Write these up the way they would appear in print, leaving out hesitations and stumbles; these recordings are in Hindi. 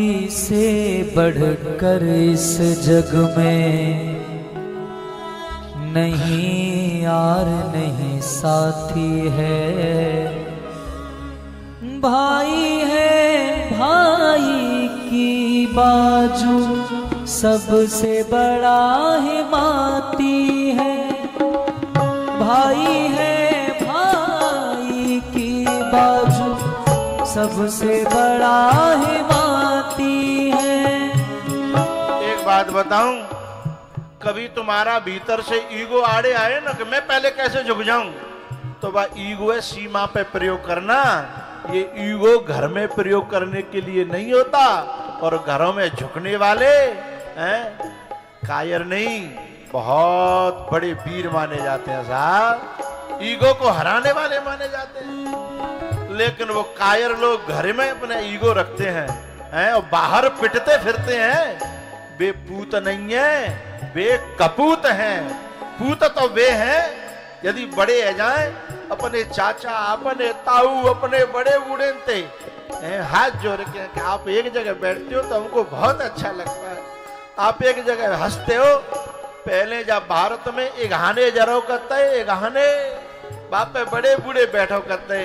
भाई से बढ़कर इस जग में नहीं यार नहीं साथी है। भाई है भाई की बाजू सबसे बड़ा हिमाती है। भाई है भाई की बाजू सबसे बड़ा हिमाती है। एक बात बताऊं, कभी तुम्हारा भीतर से ईगो आड़े आए ना कि मैं पहले कैसे झुक जाऊं, तो वह ईगो है सीमा पे प्रयोग करना। ये ईगो घर में प्रयोग करने के लिए नहीं होता, और घरों में झुकने वाले हैं कायर नहीं, बहुत बड़े वीर माने जाते हैं साहब। ईगो को हराने वाले माने जाते हैं, लेकिन वो कायर लोग घर में अपने ईगो रखते हैं और बाहर पिटते फिरते हैं। वे पूत नहीं है, वे कपूत हैं। पूत तो वे हैं यदि बड़े आ जाएं, अपने चाचा अपने ताऊ अपने बड़े बूढ़े थे हाथ जोड़ के कि आप एक जगह बैठते हो तो हमको बहुत अच्छा लगता है, आप एक जगह हंसते हो। पहले जब भारत में एगाने जरो करते, एगाने बाप पे बड़े बूढ़े बैठो करते,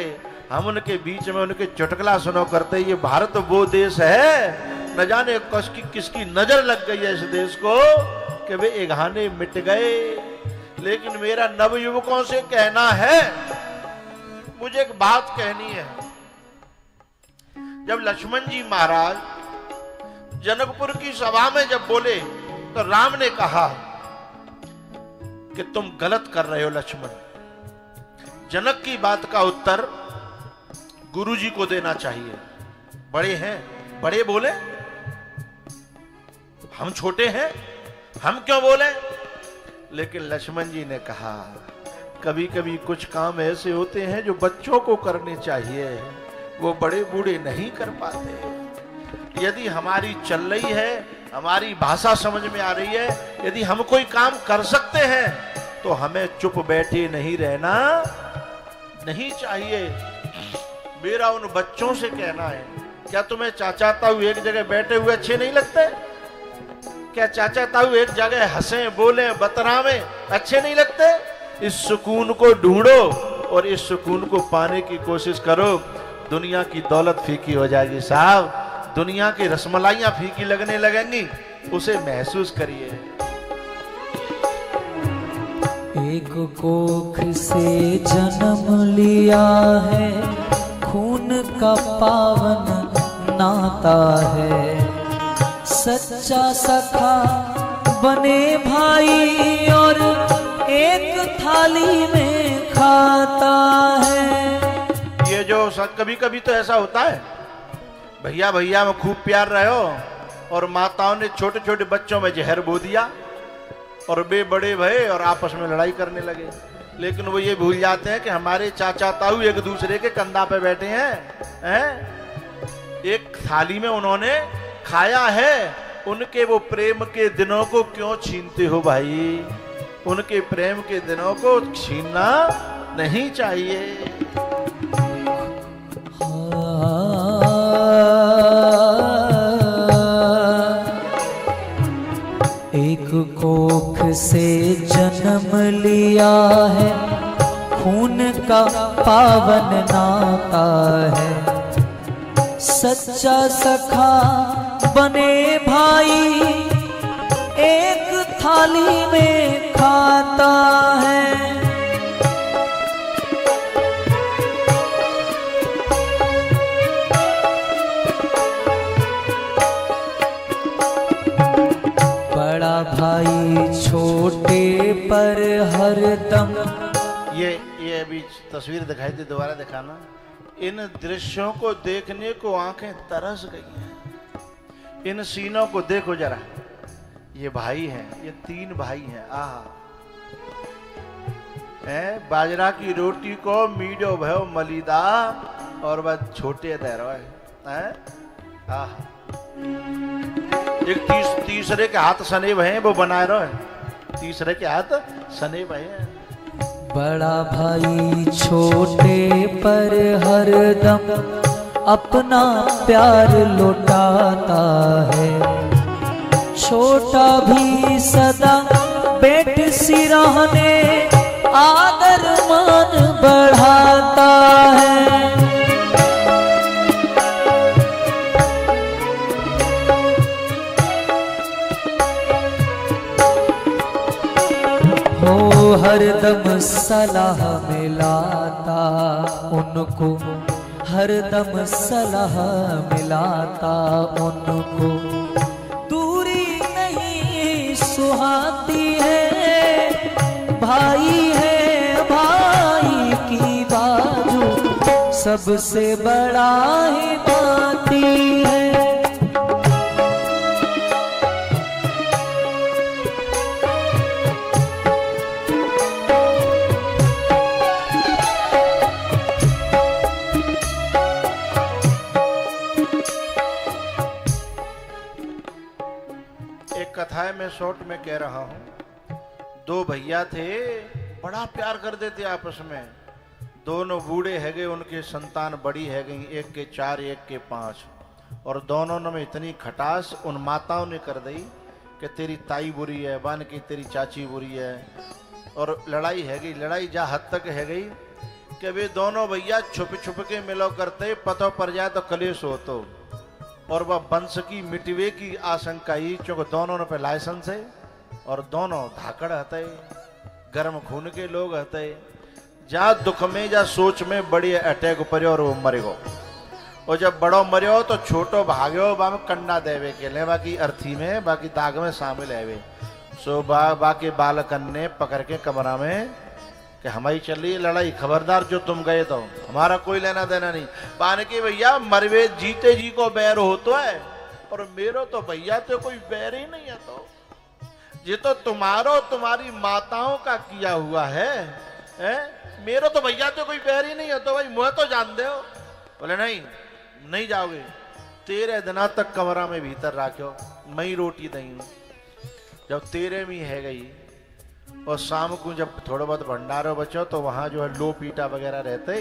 हम उनके बीच में उनके चुटकुला सुनो करते। ये भारत वो देश है, न जाने किसकी नजर लग गई है इस देश को कि वे एगाने मिट गए। लेकिन मेरा नवयुवकों से कहना है, मुझे एक बात कहनी है। जब लक्ष्मण जी महाराज जनकपुर की सभा में जब बोले तो राम ने कहा कि तुम गलत कर रहे हो लक्ष्मण। जनक की बात का उत्तर गुरुजी को देना चाहिए। बड़े हैं, बड़े बोले, हम छोटे हैं, हम क्यों बोले। लेकिन लक्ष्मण जी ने कहा कभी कभी कुछ काम ऐसे होते हैं जो बच्चों को करने चाहिए, वो बड़े बूढ़े नहीं कर पाते। यदि हमारी चल रही है, हमारी भाषा समझ में आ रही है, यदि हम कोई काम कर सकते हैं तो हमें चुप बैठे नहीं रहना नहीं चाहिए। मेरा उन बच्चों से कहना है, क्या तुम्हें चाचा ताऊ एक जगह बैठे हुए अच्छे नहीं लगते? क्या चाचा ताऊ एक जगह हंसे बोले बतरावे अच्छे नहीं लगते? इस सुकून को ढूंढो और इस सुकून को पाने की कोशिश करो। दुनिया की दौलत फीकी हो जाएगी साहब, दुनिया की रसमलाइयां फीकी लगने लगेंगी, उसे महसूस करिए। एक कोख से जन्म लिया है, खून का पावन नाता है। सच्चा सखा बने भाई और एक थाली में खाता है। ये जो कभी कभी तो ऐसा होता है, भैया भैया में खूब प्यार रहे हो और माताओं ने छोटे छोटे बच्चों में जहर बो दिया और वे बड़े भये और आपस में लड़ाई करने लगे। लेकिन वो ये भूल जाते हैं कि हमारे चाचा ताऊ एक दूसरे के कंधा पे बैठे हैं, एक थाली में उन्होंने खाया है। उनके वो प्रेम के दिनों को क्यों छीनते हो भाई? उनके प्रेम के दिनों को छीनना नहीं चाहिए। एक कोख से जन्म लिया है, खून का पावन नाता है। सच्चा सखा बने भाई एक थाली में खाता है। बड़ा भाई छोटे पर हरदम। ये अभी तस्वीर दिखाई थी, दोबारा दिखाना। इन दृश्यों को देखने को आंखें तरस गई हैं। इन सीनों को देखो जरा। ये भाई हैं, ये तीन भाई हैं। बाजरा की रोटी को मीडो भयो मलिदा और वह छोटे दहरो है। एक तीसरे के हाथ सने हैं, वो बनाए रहो। तीसरे के हाथ सने हैं। बड़ा भाई छोटे पर हरदम अपना प्यार लौटाता भी सदा बेट सिरहने आदर मान बढ़ाता है। हो हरदम सलाह मिलाता उनको, हरदम सलाह मिलाता उनको, दूरी नहीं सुहाती है। भाई है भाई की बाजू सबसे बड़ा ही बाती है। कथा है, मैं शॉर्ट में कह रहा हूं। दो भैया थे, बड़ा प्यार करते थे आपस में। दोनों बूढ़े है गए, उनके संतान बड़ी है गई, एक के 4 एक के 5। और दोनों में इतनी खटास उन माताओं ने कर दी कि तेरी ताई बुरी है, बन की तेरी चाची बुरी है। और लड़ाई है गई, लड़ाई जा हद तक है गई कि वे दोनों भैया छुप छुप के मिलो करते, पता पड़ जाए तो कलेश हो। तो और वह वंश की मिटवे की आशंका ही, क्योंकि दोनों ने पे लाइसेंस है और दोनों धाकड़ हते, गर्म खून के लोग हते। जा दुख में जा सोच में बड़ी अटैक पर और वो मरेगो। और जब बड़ो मरियो तो छोटो भाग्यो बा में कंडा देवे के लिए, बाकी अर्थी में बाकी दाग में शामिल है वे। सो बाकी बालकन ने पकड़ के कमरा में कि हमारी चल रही लड़ाई, खबरदार जो तुम गए तो हमारा कोई लेना देना नहीं। पाने की भैया मरवे जीते जी को बैर होता है, और मेरो तो भैया तो कोई बैर ही नहीं है। तो ये तो तुम्हारो तुम्हारी माताओं का किया हुआ है? मेरो तो भैया तो कोई बैर ही नहीं है। तो भाई मुझे तो जान दे हो। बोले नहीं, नहीं जाओगे। 13 दिना तक कमरा में भीतर रखो, मैं ही रोटी दई। जब 13 में है गई और शाम को जब थोड़ा बहुत भंडारो बचो तो वहाँ जो है लो पीटा वगैरह रहते,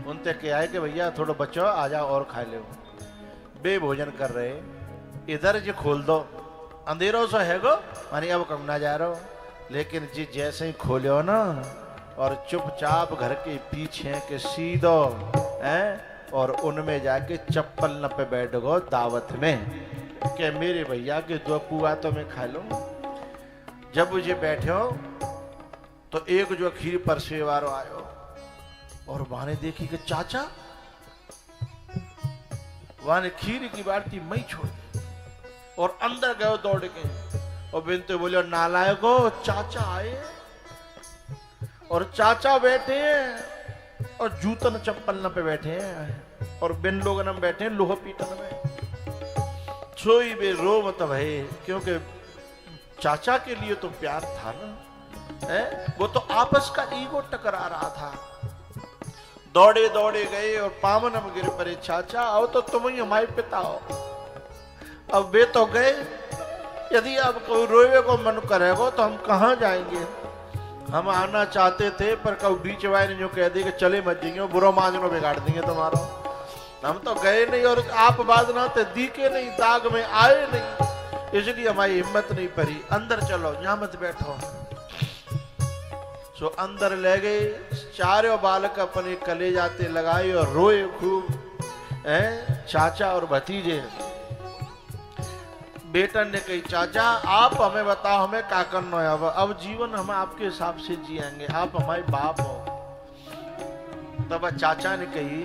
उनसे क्या है कि भैया थोड़ा बचो आ जाओ और खा लो। बे भोजन कर रहे, इधर जो खोल दो, अंधेरों से है गो मानी अब कम ना जा रहा। लेकिन जी जैसे ही खोलो ना और चुपचाप घर के पीछे के सीधो हैं और उनमें जाके चप्पल न पे बैठ गो दावत में कि मेरे भैया के 2 पुआ तो मैं खा लूँ। जब मुझे बैठे हो तो एक जो खीर परसे वारो आयो और माने देखी कि चाचा वाने खीर की बाटी मई छोड़ और अंदर गयो दौड़ के। और बिनते बोले नालायको, चाचा आए और चाचा बैठे हैं और जूतन चप्पल न पे बैठे हैं और बिन लोग न बैठे हैं लोह पीटन में। सोई बे रो मत भाई, क्योंकि चाचा के लिए तो प्यार था ना, है? वो तो आपस का ईगो टकरा रहा था। दौड़े दौड़े गए और पावन में गिर पड़े, चाचा आओ तो तुम ही हमारे पिता हो। अब वे तो गए, यदि अब कोई रोए को मन करेगा तो हम कहाँ जाएंगे। हम आना चाहते थे पर कभी बीच वाले ने जो कह दी कि चले मत जाएंगे, बुरा मांजनो बिगाड़ देंगे तुम्हारा। हम तो गए नहीं और आप बात ना थे, दिखे नहीं, दाग में आए नहीं, इसलिए हमारी हिम्मत नहीं पड़ी। अंदर चलो, यहाँ मत बैठो। सो अंदर ले गए, चारों बालक अपने कले जाते लगाए और रोए खूब, चाचा और भतीजे। बेटन ने कही चाचा आप हमें बताओ हमें क्या करना है। अब जीवन हम आपके हिसाब से जिएंगे, आप हमारे बाप हो। तब चाचा ने कही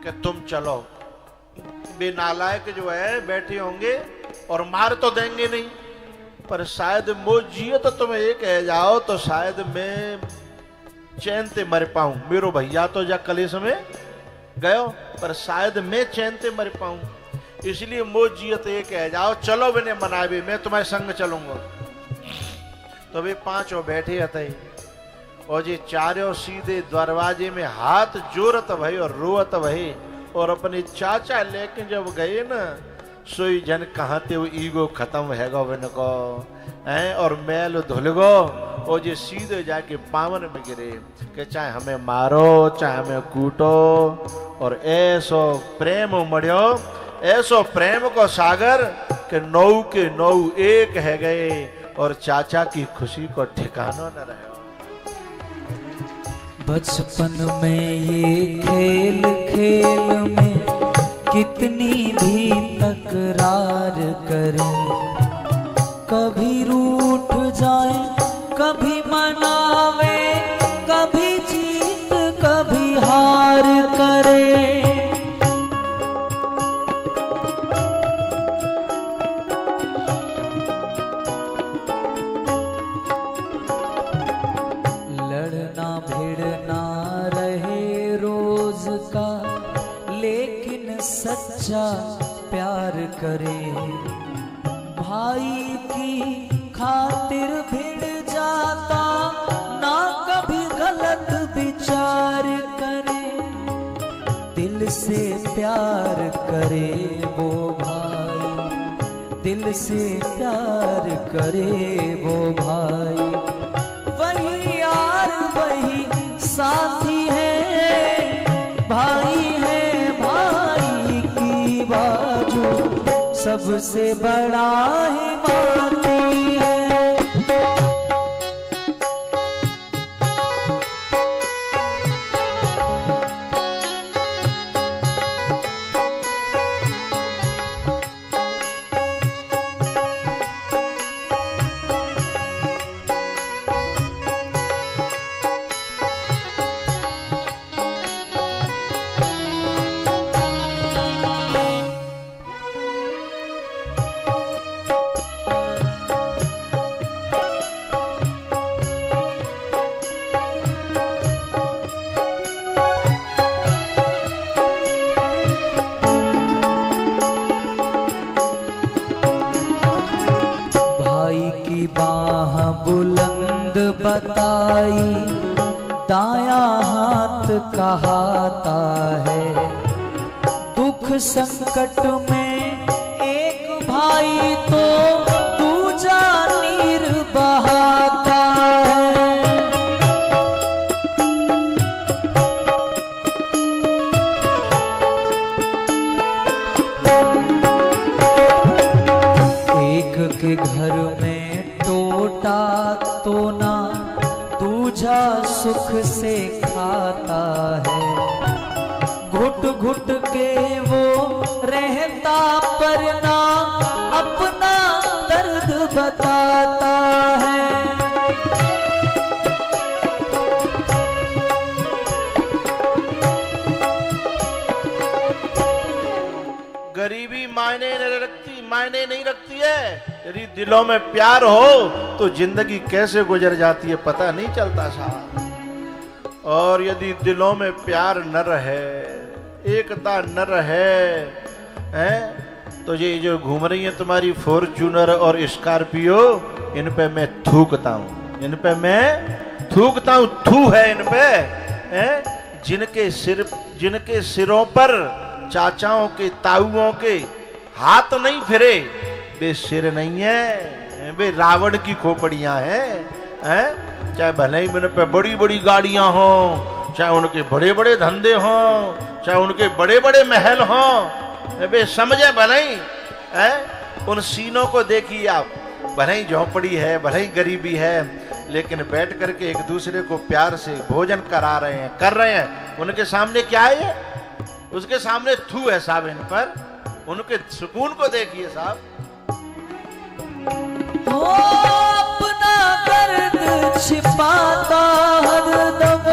कि तुम चलो। बे नालायक जो है बैठे होंगे और मार तो देंगे नहीं, पर शायद मो जिए तो तुम्हें ये कह जाओ तो शायद मैं चैन से मर पाऊं। मेरो भैया तो जा कलेश में गयो, पर शायद मैं चैन से मर पाऊं, इसलिए मो जियत ये कह जाओ चलो बिने मनावे, मैं तुम्हारे संग चलूंगा। तो वे पांचों बैठे थे और ये चारों सीधे दरवाजे में हाथ जोरत भई और रोत भई और अपने चाचा लेके जब गए ना, सोई जन कहाँ थे वो ईगो खत्म है गो को हैं और मैल धुल गो और ये सीधे जाके पावन में गिरे कि चाहे हमें मारो चाहे हमें कूटो। और ऐसो प्रेम उमड़ो, ऐसो प्रेम को सागर कि 9 के 9 एक है गए और चाचा की खुशी को ठिकाना न रहे। बचपन में ये खेल खेल में कितनी भी तकरार करें, कभी रूठ जाए कभी मनावे, कभी जीत कभी हार करे। लड़ना भिड़ना रहे रोज का, लेकिन सच्चा प्यार करे। भाई की खातिर भिड़ जाता, ना कभी गलत विचार करे। दिल से प्यार करे वो भाई, दिल से प्यार करे वो भाई। वही यार वही साथी है, भाई है भाई की बाजू, सबसे बड़ा हिमालय है। बाह बुलंद बताई, दाया हाथ कहाता है। दुख संकट में एक भाई तो दूजा नीर बहाता है। एक के घर में टोटा तो ना दूजा सुख से खाता है। घुट घुट के वो रहता पर ना अपना दर्द बताता है। गरीबी मायने नहीं रखती है। यदि दिलों में प्यार हो तो जिंदगी कैसे गुजर जाती है पता नहीं चलता साहब। और यदि दिलों में प्यार न रहे, एकता न रहे, हैं तो ये जो घूम रही है तुम्हारी फॉर्च्यूनर और स्कॉर्पियो, इन पे मैं थूकता हूं, इन पे मैं थूकता हूं। थू है इन पे, हैं जिनके सिरों पर चाचाओं के ताऊओं के हाथ नहीं फिरे, वे सिर नहीं है, वे रावण की खोपड़ियां हैं। चाहे भले ही मेरे पे बड़ी बड़ी गाड़ियां हों, चाहे उनके बड़े बड़े धंधे हों, चाहे उनके बड़े बड़े महल हों, वे समझे भले ही हैं। उन सीनों को देखिए आप, भले ही झोंपड़ी है, भले ही गरीबी है, लेकिन बैठ करके एक दूसरे को प्यार से भोजन करा रहे हैं, कर रहे हैं। उनके सामने क्या है? उसके सामने थू है साहब इन पर। उनके सुकून को देखिए साहब। अपना दर्द छिपाता हरदम,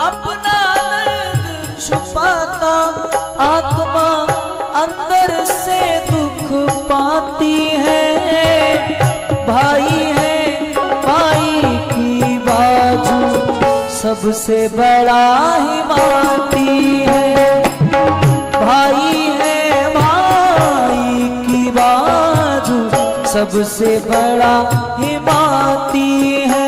अपना दर्द छुपाता आत्मा अंदर से दुख पाती है। भाई है भाई की बाजू, सबसे बड़ा हिमाती है। भाई है भाई की बाजू, सबसे बड़ा हिमाती है।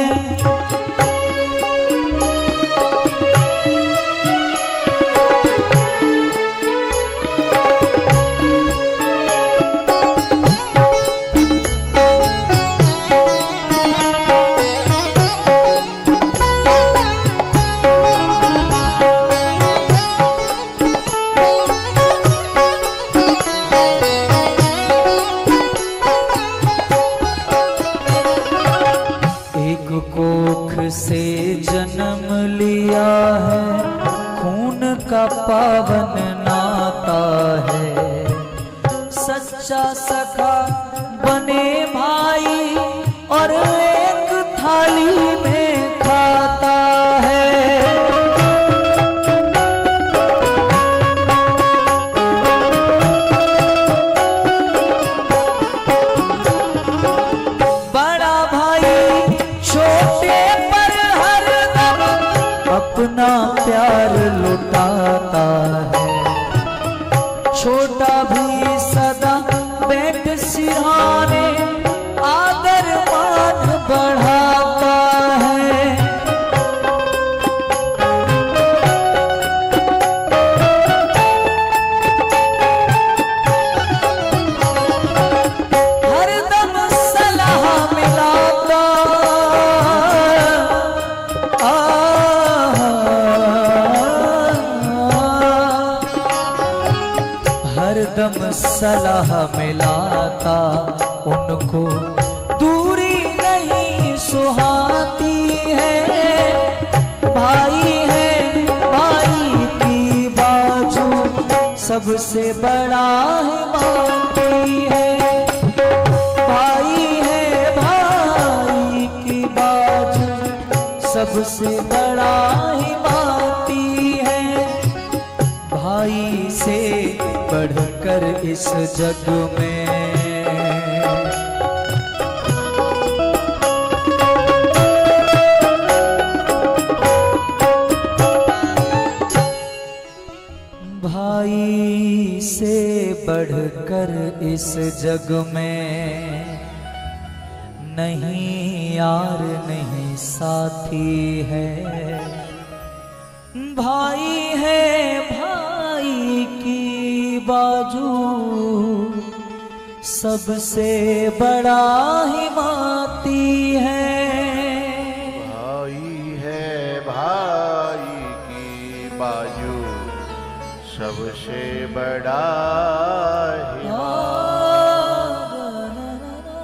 से जन्म लिया है, खून का पावन नाता है। सच्चा सखा बने भाई और एक थाली में खाता है। बड़ा भाई छोटे पर हरदम अपना प्यार लुटाता है। छोटा भी सदा बैठ सिरहाने आदर मान बढ़ाता है। हरदम सलाह मिलाता, हरदम सलाह मिलाता, उनको दूरी नहीं सुहाती है। भाई है भाई की बाजू सबसे बड़ा है मानती है। भाई है भाई की बाजू सबसे बड़ा ही मानती है। भाई से बढ़कर इस जग में भाई से बढ़कर इस जग में नहीं यार नहीं साथी है। भाई है भाई की बाजू सबसे बड़ा हिमाती है। भाई है भाई की बाजू सबसे बड़ा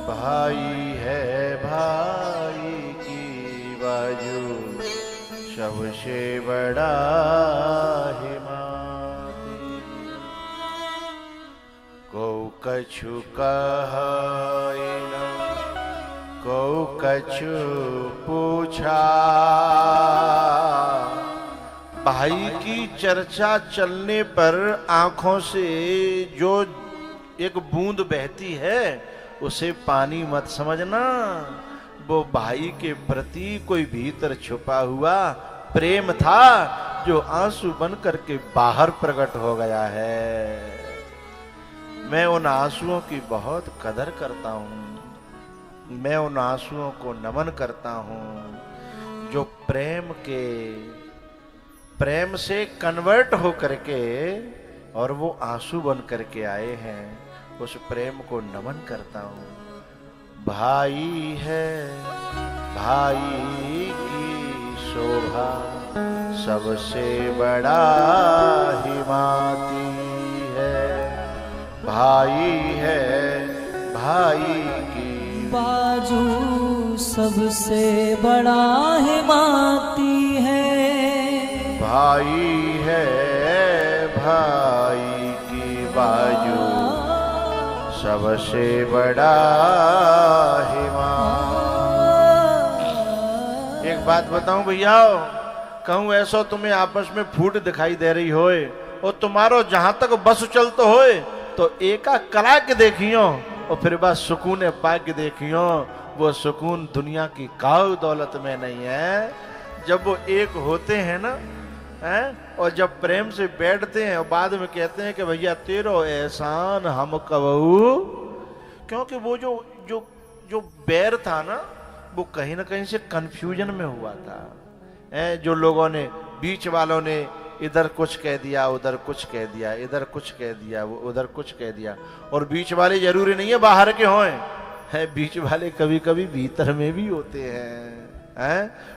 भाई है भाई की बाजू सबसे बड़ा हिमाती। को कछु कहे न को कछु पूछा। भाई की चर्चा चलने पर आंखों से जो एक बूंद बहती है उसे पानी मत समझना। वो भाई के प्रति कोई भीतर छुपा हुआ प्रेम था जो आंसू बन करके बाहर प्रकट हो गया है। मैं उन आंसुओं की बहुत कदर करता हूँ। मैं उन आंसुओं को नमन करता हूँ जो प्रेम से कन्वर्ट हो करके और वो आंसू बन करके आए हैं। उस प्रेम को नमन करता हूँ। भाई है भाई की शोभा सबसे बड़ा हिमाती है। भाई है भाई की बाजू सबसे बड़ा हिमाती है। भाई है भाई की बाजू सबसे बड़ा हिमाती। एक बात बताऊं भैया, कहूं ऐसा तुम्हें आपस में फूट दिखाई दे रही होए और तुम्हारो जहां तक बस चलतो होए तो एका कला के देखियो और फिर बस सुकून पा के देखियो। वो सुकून दुनिया की काऊ दौलत में नहीं है। जब वो एक होते हैं ना और जब प्रेम से बैठते हैं और बाद में कहते हैं कि भैया तेरो एहसान हम कबहू। क्योंकि वो जो बैर था ना वो कहीं ना कहीं से कंफ्यूजन में हुआ था। जो लोगों ने बीच वालों ने इधर कुछ कह दिया उधर कुछ कह दिया, इधर कुछ कह दिया उधर कुछ कह दिया। और बीच वाले जरूरी नहीं है बाहर के हों, बीच वाले कभी कभी भीतर में भी होते हैं।